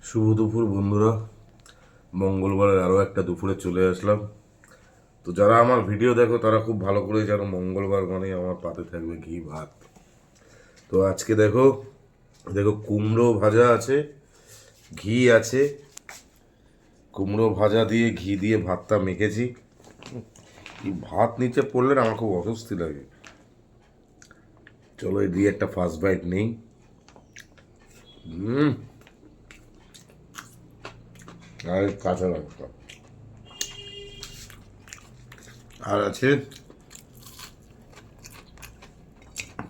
শুভ দুপুর বন্ধুরা, মঙ্গলবারের আরও একটা দুপুরে চলে আসলাম। তো যারা আমার ভিডিও দেখো তারা খুব ভালো করে জানো মঙ্গলবার মানে আমার পাতে থাকবে ঘি ভাত। তো আজকে দেখো দেখো কুমড়ো ভাজা আছে, ঘি আছে। কুমড়ো ভাজা দিয়ে ঘি দিয়ে ভাতটা মেখেছি। এই ভাত নিচে পড়লে না আমার খুব অস্বস্তি লাগে। চলো এই দিয়ে একটা ফার্স্ট বাইট নেই। আর কাঁচা লঙ্কা আর আছে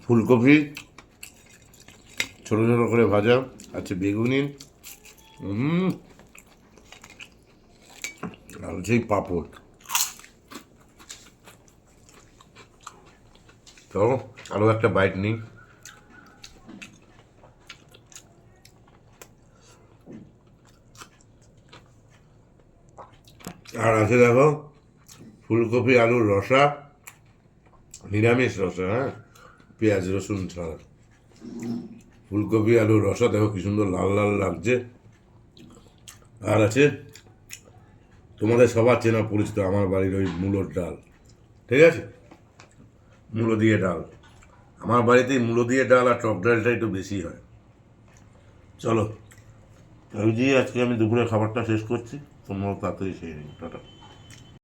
ফুলকপি ছোটো ছোটো করে ভাজা, আছে বেগুনি, আর সেই পাঁপড়। তো আরও একটা বাইট নিই। আর আছে দেখো ফুলকপি আলুর রসা, নিরামিষ রসা, হ্যাঁ, পেঁয়াজ রসুন ছাড়া। ফুলকপি আলুর রসা দেখো কি সুন্দর লাল লাল লাগছে। আর আছে তোমাদের সবার চেনা পরিচিত আমার বাড়ির ওই মূলোর ডাল। ঠিক আছে, মূলো দিয়ে ডাল। আমার বাড়িতে মূলো দিয়ে ডাল আর টক ডালটা একটু বেশি হয়। চলো, ওই দিয়ে আজকে আমি দুপুরে খাবারটা শেষ করছি। তোমরাও তাড়াতাড়ি খেয়ে নিই। টাটা।